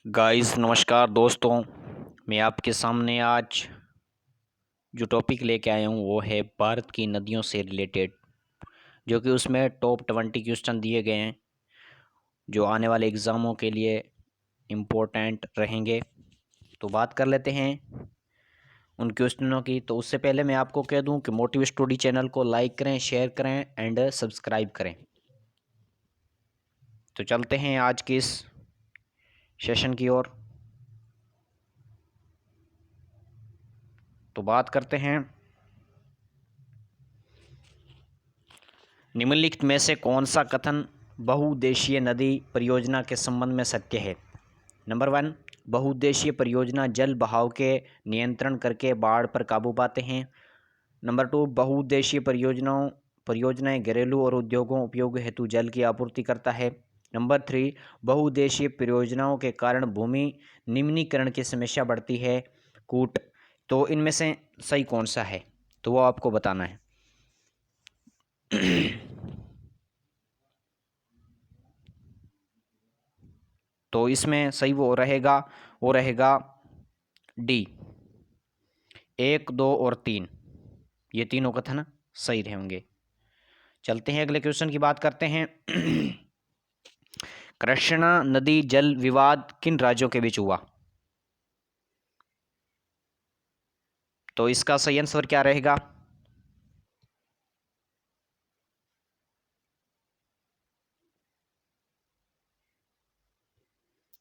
Guys नमस्कार दोस्तों। मैं आपके सामने आज जो टॉपिक लेके आया हूँ वो है भारत की नदियों से रिलेटेड, जो कि उसमें टॉप 20 क्वेश्चन दिए गए हैं जो आने वाले एग्ज़ामों के लिए इम्पोर्टेंट रहेंगे। तो बात कर लेते हैं उन क्वेश्चनों की। तो उससे पहले मैं आपको कह दूं कि मोटिव स्टडी चैनल को लाइक करें, शेयर करें एंड सब्सक्राइब करें। तो चलते हैं आज के इस सेशन की ओर। तो बात करते हैं निम्नलिखित में से कौन सा कथन बहुउद्देशीय नदी परियोजना के संबंध में सत्य है। नंबर 1, बहुउद्देशीय परियोजना जल बहाव के नियंत्रण करके बाढ़ पर काबू पाते हैं। नंबर 2, बहुउद्देशीय परियोजनाएं घरेलू और उद्योगों उपयोग हेतु जल की आपूर्ति करता है। नंबर 3, बहुउद्देशीय परियोजनाओं के कारण भूमि निम्नीकरण की समस्या बढ़ती है। कूट। तो इनमें से सही कौन सा है, तो वो आपको बताना है। तो इसमें सही वो रहेगा डी, 1, 2 और 3, ये तीनों कथन सही रहेंगे। चलते हैं अगले क्वेश्चन की बात करते हैं। कृष्णा नदी जल विवाद किन राज्यों के बीच हुआ। तो इसका सही आंसर क्या रहेगा।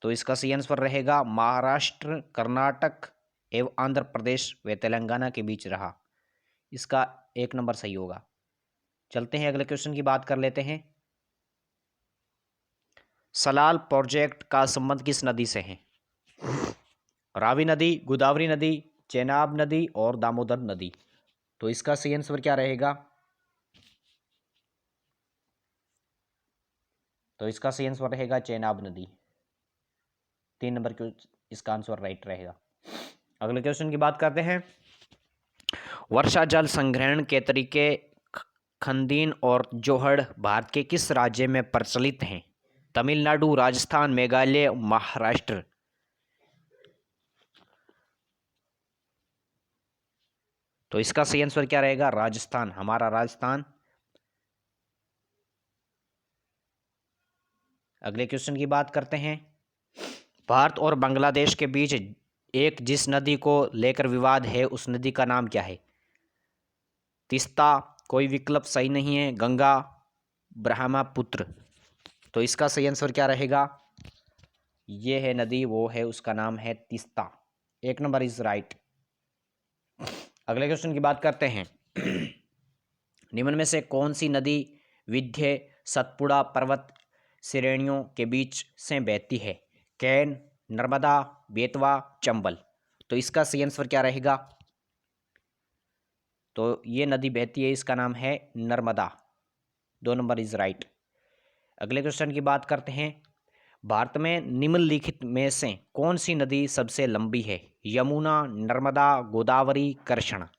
तो इसका सही आंसर रहेगा महाराष्ट्र, कर्नाटक एवं आंध्र प्रदेश व तेलंगाना के बीच रहा। इसका 1 नंबर सही होगा। चलते हैं अगले क्वेश्चन की बात कर लेते हैं। सलाल प्रोजेक्ट का संबंध किस नदी से है। रावी नदी, गोदावरी नदी, चेनाब नदी और दामोदर नदी। तो इसका सही आंसर क्या रहेगा। तो इसका सही आंसर रहेगा चेनाब नदी। 3 नंबर की इसका आंसर राइट रहेगा। अगले क्वेश्चन की बात करते हैं। वर्षा जल संग्रहण के तरीके खंदीन और जोहड़ भारत के किस राज्य में प्रचलित हैं। तमिलनाडु, राजस्थान, मेघालय, महाराष्ट्र। तो इसका सही आंसर क्या रहेगा। राजस्थान, हमारा राजस्थान। अगले क्वेश्चन की बात करते हैं। भारत और बांग्लादेश के बीच एक जिस नदी को लेकर विवाद है उस नदी का नाम क्या है। तीस्ता, कोई विकल्प सही नहीं है, गंगा, ब्रह्मपुत्र। तो इसका सही आंसर क्या रहेगा। ये है नदी, वो है, उसका नाम है तीस्ता। 1 number is right. अगले क्वेश्चन की बात करते हैं। निम्न में से कौन सी नदी विंध्य सतपुड़ा पर्वत श्रेणियों के बीच से बहती है। कैन, नर्मदा, बेतवा, चंबल। तो इसका सही आंसर क्या रहेगा। तो ये नदी बहती है, इसका नाम है नर्मदा। 2 number is right. अगले क्वेश्चन की बात करते हैं। भारत में निम्नलिखित में से कौन सी नदी सबसे लंबी है। यमुना, नर्मदा, गोदावरी, कृष्णा।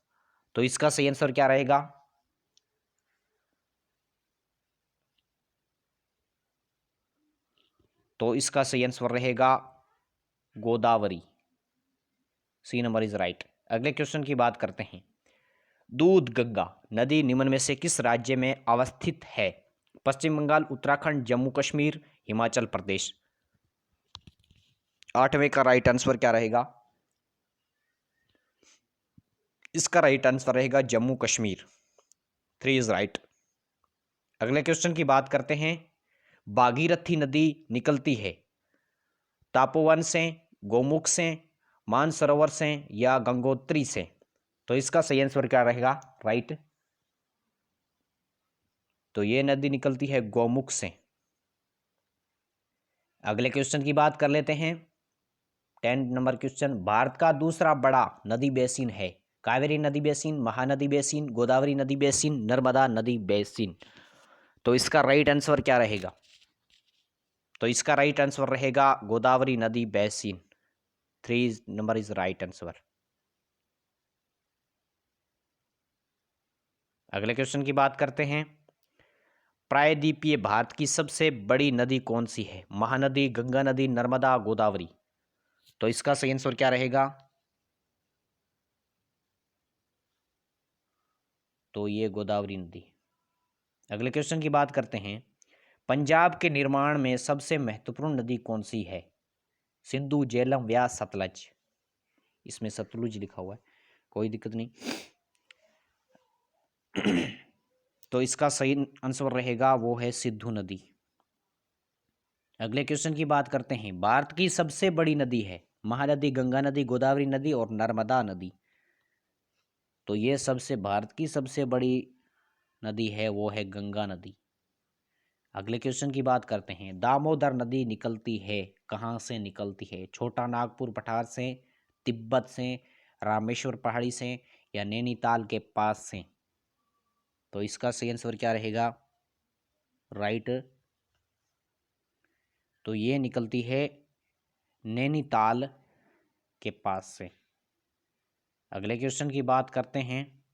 तो इसका सही आंसर क्या रहेगा। तो इसका सही आंसर रहेगा Godavari. C number is right. अगले क्वेश्चन की बात करते हैं। दूध गंगा नदी निम्न में से किस राज्य में अवस्थित है। पश्चिम बंगाल, उत्तराखंड, जम्मू कश्मीर, हिमाचल प्रदेश। 8वें का राइट आंसर क्या रहेगा। इसका राइट आंसर रहेगा जम्मू कश्मीर। 3 is right. अगले क्वेश्चन की बात करते हैं। भागीरथी नदी निकलती है तपोवन से, गोमुख से, मानसरोवर से या गंगोत्री से। तो इसका सही आंसर क्या रहेगा। राइट। तो ये नदी निकलती है गोमुख से। अगले क्वेश्चन की बात कर लेते हैं। 10 नंबर क्वेश्चन। भारत का दूसरा बड़ा नदी बेसिन है। कावेरी नदी बेसिन, महानदी बेसिन, गोदावरी नदी बेसिन, नर्मदा नदी बेसिन। तो इसका राइट आंसर क्या रहेगा। तो इसका राइट आंसर रहेगा गोदावरी नदी basin. 3 number is right answer. अगले क्वेश्चन की बात करते हैं। प्रायद्वीपीय भारत की सबसे बड़ी नदी कौन सी है। महानदी, गंगा नदी, नर्मदा, गोदावरी। तो इसका सही आंसर क्या रहेगा? तो ये गोदावरी नदी। अगले क्वेश्चन की बात करते हैं। पंजाब के निर्माण में सबसे महत्वपूर्ण नदी कौन सी है? सिंधु, झेलम, व्यास, सतलज। इसमें सतलुज लिखा हुआ है, कोई दिक्कत नहीं। तो इसका सही आंसर रहेगा वो है सिंधु नदी। अगले क्वेश्चन की बात करते हैं। भारत की सबसे बड़ी नदी है महानदी, गंगा नदी, गोदावरी नदी और नर्मदा नदी। तो ये भारत की सबसे बड़ी नदी है वो है गंगा नदी। अगले क्वेश्चन की बात करते हैं। दामोदर नदी निकलती है कहाँ से निकलती है? छोटा नागपुर पठार से, तिब्बत से, रामेश्वर पहाड़ी से या नैनीताल के पास से? तो इसका सही आंसर क्या रहेगा? राइट। तो ये निकलती है नैनीताल के पास से। अगले क्वेश्चन की बात करते हैं।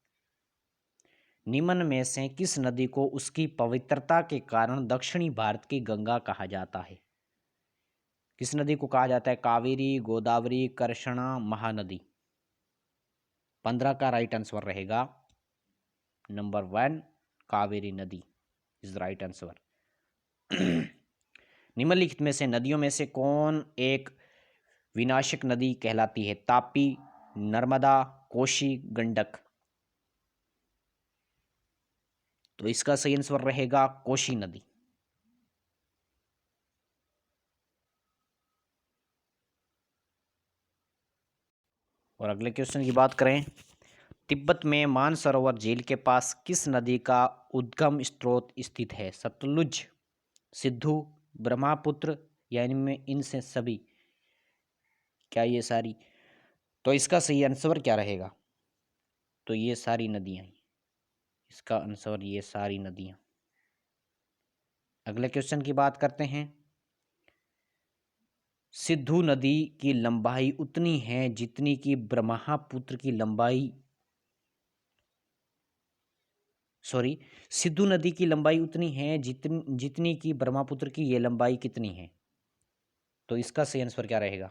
निम्न में से किस नदी को उसकी पवित्रता के कारण दक्षिणी भारत की गंगा कहा जाता है? किस नदी को कहा जाता है? कावेरी, गोदावरी, कृष्णा, महानदी। 15 का राइट आंसर रहेगा नंबर 1, कावेरी नदी इज राइट आंसर। निम्नलिखित में से नदियों में से कौन एक विनाशक नदी कहलाती है? तापी, नर्मदा, कोशी, गंडक। तो इसका सही आंसर रहेगा कोशी नदी। और अगले क्वेश्चन की बात करें। तिब्बत में मानसरोवर झील के पास किस नदी का उद्गम स्रोत स्थित है? सतलुज, सिंधु, ब्रह्मपुत्र या इनमें इनसे सभी? क्या ये सारी? तो इसका सही आंसर क्या रहेगा? तो ये सारी नदियां। इसका आंसर ये सारी नदियां। अगले क्वेश्चन की बात करते हैं। सिंधु नदी की लंबाई उतनी है जितनी की ब्रह्मपुत्र की लंबाई, सॉरी, सिंधु नदी की लंबाई उतनी है जितनी की ब्रह्मपुत्र की ये लंबाई कितनी है? तो इसका सही आंसर क्या रहेगा?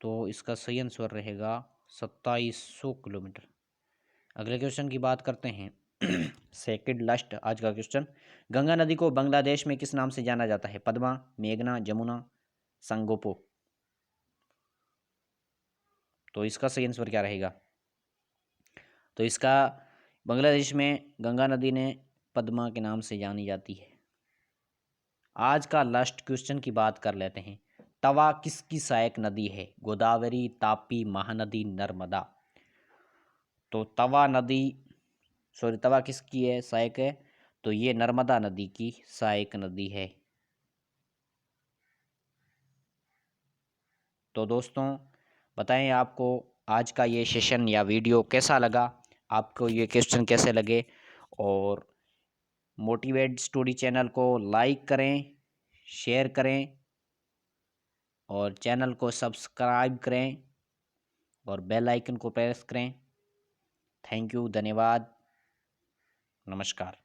तो इसका सही आंसर रहेगा 2700 किलोमीटर। अगले क्वेश्चन की बात करते हैं। सेकंड लास्ट आज का क्वेश्चन। गंगा नदी को बांग्लादेश में किस नाम से जाना जाता है? पद्मा, मेघना, जमुना, संगोपो। तो इसका सही आंसर क्या रहेगा? तो इसका बांग्लादेश में गंगा नदी ने पद्मा के नाम से जानी जाती है। आज का लास्ट क्वेश्चन की बात कर लेते हैं। तवा किसकी सहायक नदी है? गोदावरी, तापी, महानदी, नर्मदा। तो तवा किसकी है? सहायक है। तो ये नर्मदा नदी की सहायक नदी है। तो दोस्तों बताएं आपको आज का ये सेशन या वीडियो कैसा लगा? आपको ये क्वेश्चन कैसे लगे? और मोटिवेट स्टोरी चैनल को लाइक करें, शेयर करें और चैनल को सब्सक्राइब करें और बेल आइकन को प्रेस करें। थैंक यू, धन्यवाद, नमस्कार।